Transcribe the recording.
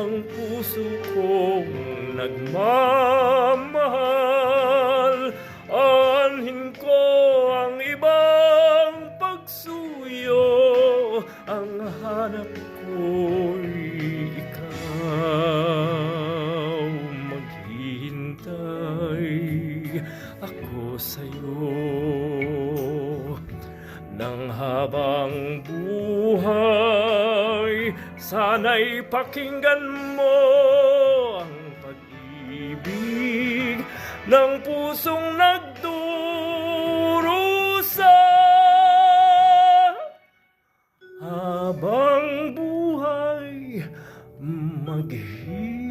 ang puso kong nagmamahal. Anhin ko ang ibang pagsuyo, ang hanap ko'y ikaw. Maghihintay ako sa'yo nang habang buhay. Sana'y pakinggan mo ang pag-ibig ng pusong nagdurusa. Habang buhay, maghihintay